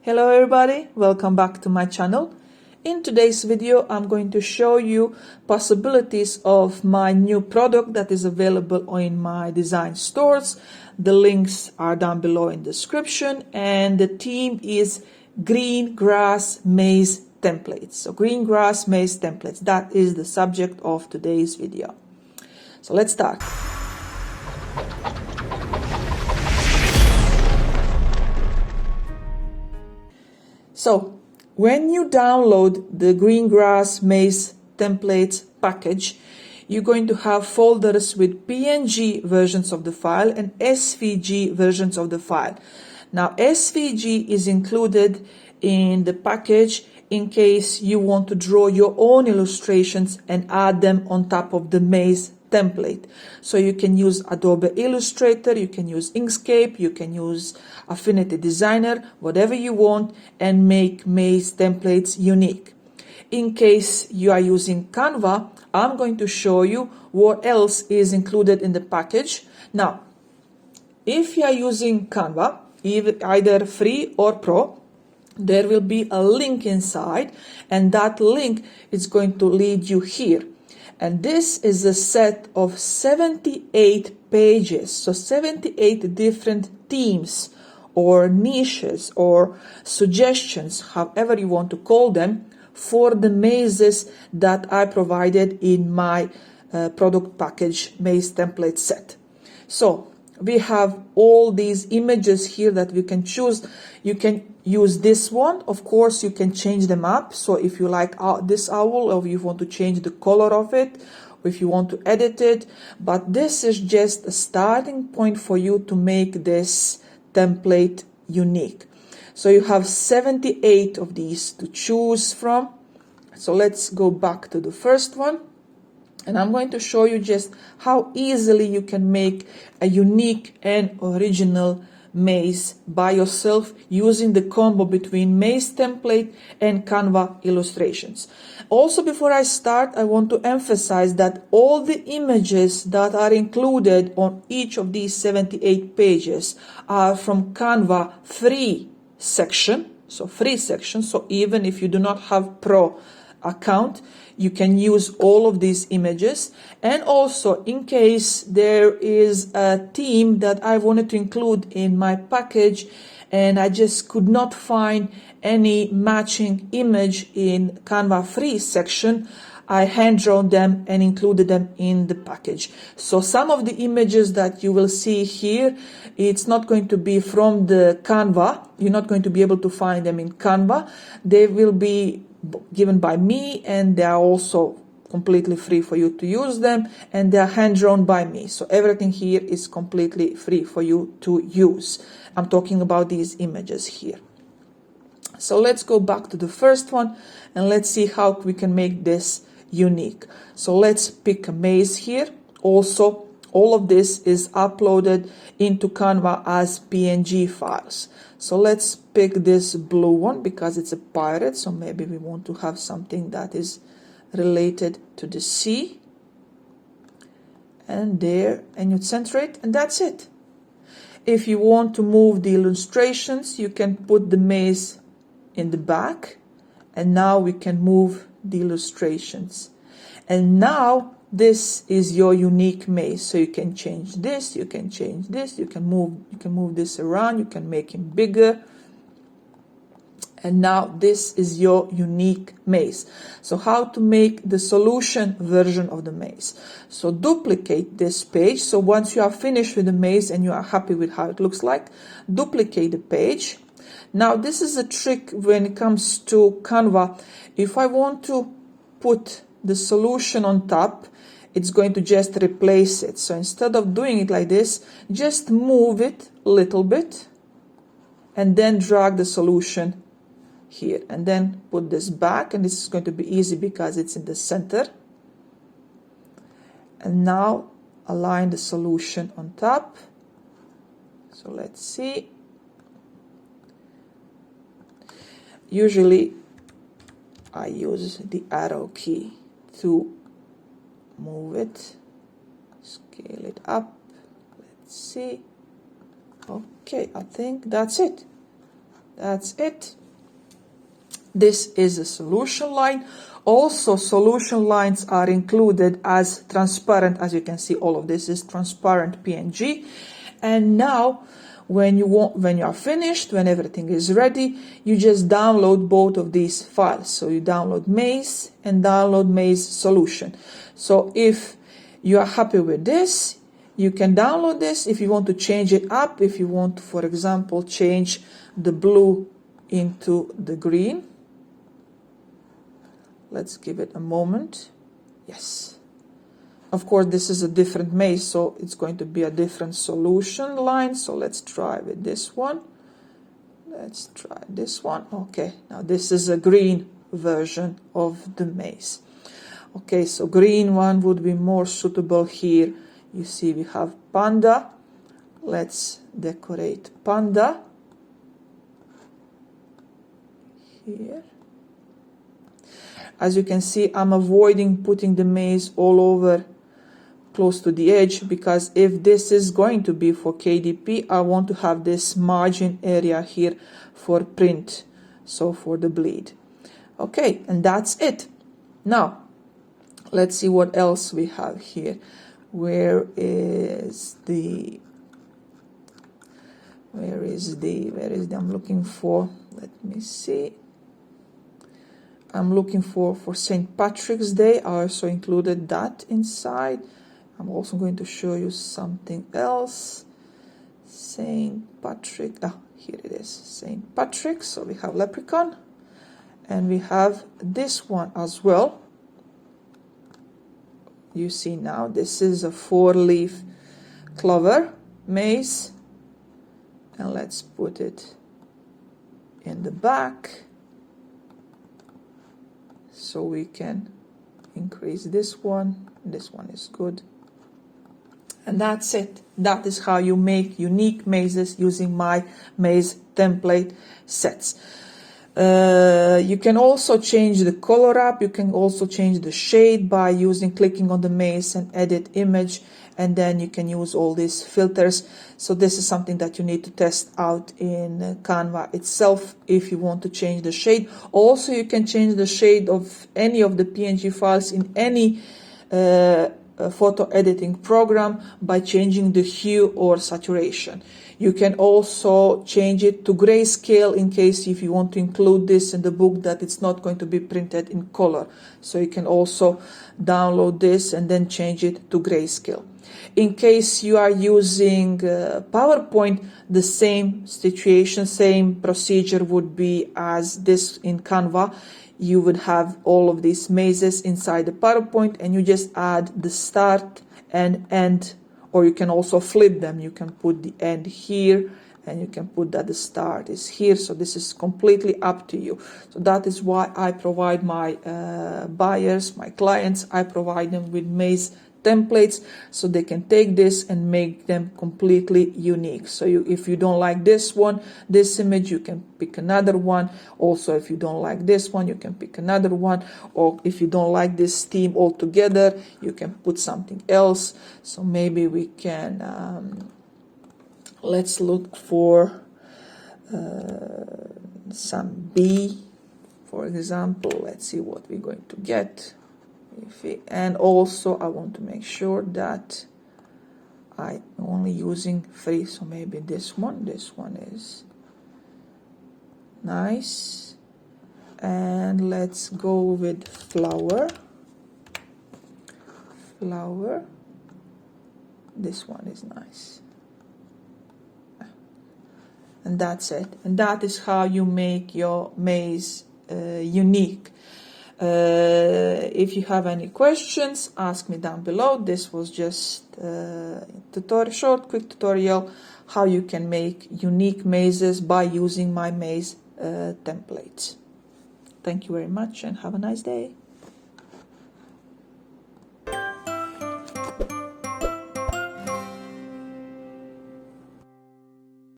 Hello everybody, welcome back to my channel. In today's video I'm going to show you possibilities of my new product that is available in my design stores. The links are down below in the description, and the theme is green grass maze templates. So green grass maze templates, that is the subject of today's video. So let's start. So when you download the green grass maze templates package, you're going to have folders with PNG versions of the file and SVG versions of the file. Now SVG is included in the package in case you want to draw your own illustrations and add them on top of the maze template. So you can use Adobe Illustrator, you can use Inkscape, you can use Affinity Designer, whatever you want, and make maze templates unique. In case you are using Canva, I'm going to show you what else is included in the package. Now, if you are using Canva, either free or pro, there will be a link inside, and that link is going to lead you here. And this is a set of 78 pages, so 78 different themes or niches or suggestions, however you want to call them, for the mazes that I provided in my product package maze template set. So we have all these images here that we can choose. You can use this one. Of course, you can change them up. So if you like this owl, or if you want to change the color of it, or if you want to edit it, but this is just a starting point for you to make this template unique. So you have 78 of these to choose from. So let's go back to the first one. And I'm going to show you just how easily you can make a unique and original maze by yourself using the combo between maze template and Canva illustrations. Also, before I start, I want to emphasize that all the images that are included on each of these 78 pages are from Canva free section. So free section. So even if you do not have Pro account, you can use all of these images. And also, in case there is a theme that I wanted to include in my package and I just could not find any matching image in Canva free section, I hand drawn them and included them in the package. So some of the images that you will see here, it's not going to be from the Canva. You're not going to be able to find them in Canva. They will be given by me, and they are also completely free for you to use them, and they are hand drawn by me. So everything here is completely free for you to use. I'm talking about these images here. So let's go back to the first one and let's see how we can make this unique. So let's pick a maze here. Also, all of this is uploaded into Canva as PNG files. So let's pick this blue one because it's a pirate. So maybe we want to have something that is related to the sea. And there, and you center it, and that's it. If you want to move the illustrations, you can put the maze in the back. And now we can move the illustrations. And now this is your unique maze. So you can change this, you can change this, you can move this around, you can make him bigger. And now this is your unique maze. So how to make the solution version of the maze? So duplicate this page. So once you are finished with the maze and you are happy with how it looks like, duplicate the page. Now this is a trick when it comes to Canva. If I want to put the solution on top, it's going to just replace it. So instead of doing it like this, just move it a little bit and then drag the solution here, and then put this back, and this is going to be easy because it's in the center. And now align the solution on top. So let's see. Usually I use the arrow key to move it, scale it up. Let's see. Okay, I think that's it. That's it. This is a solution line. Also, solution lines are included as transparent. As you can see, all of this is transparent PNG. And now, when you are finished, when everything is ready, you just download both of these files. So you download Maze and download Maze Solution. So if you are happy with this, you can download this. If you want to change it up, if you want to, for example, change the blue into the green, let's give it a moment. Yes. Of course, this is a different maze, so it's going to be a different solution line. So let's try with this one. Let's try this one. Okay, now this is a green version of the maze. Okay, so green one would be more suitable here. You see we have panda. Let's decorate panda here. As you can see, I'm avoiding putting the maze all over close to the edge, because if this is going to be for KDP, I want to have this margin area here for print, so for the bleed. Okay, and that's it. Now, let's see what else we have here. Where is the I'm looking for, let me see. I'm looking for St. Patrick's Day. I also included that inside. I'm also going to show you something else. St. Patrick, here it is, St. Patrick. So we have leprechaun, and we have this one as well. You see now, this is a 4-leaf clover maze, and let's put it in the back so we can increase this one. This one is good. And that's it. That is how you make unique mazes using my maze template sets. You can also change the color up. You can also change the shade by clicking on the maze and edit image, and then you can use all these filters. So this is something that you need to test out in Canva itself if you want to change the shade. Also, you can change the shade of any of the PNG files in any photo editing program by changing the hue or saturation. You can also change it to grayscale in case if you want to include this in the book that it's not going to be printed in color. So you can also download this and then change it to grayscale. In case you are using PowerPoint, the same situation, same procedure would be as this in Canva. You would have all of these mazes inside the PowerPoint, and you just add the start and end, or you can also flip them. You can put the end here, and you can put that the start is here. So this is completely up to you. So that is why I provide my buyers, my clients, I provide them with maze templates so they can take this and make them completely unique. So if you don't like this one, this image, you can pick another one. Also, if you don't like this one, you can pick another one. Or if you don't like this theme altogether, you can put something else. So maybe we can let's look for some bee, for example. Let's see what we're going to get. And also I want to make sure that I'm only using 3, so maybe this one is nice. And let's go with flower. This one is nice. And that's it. And that is how you make your maze unique. If you have any questions, ask me down below. This was just a short, quick tutorial how you can make unique mazes by using my maze templates. Thank you very much and have a nice day.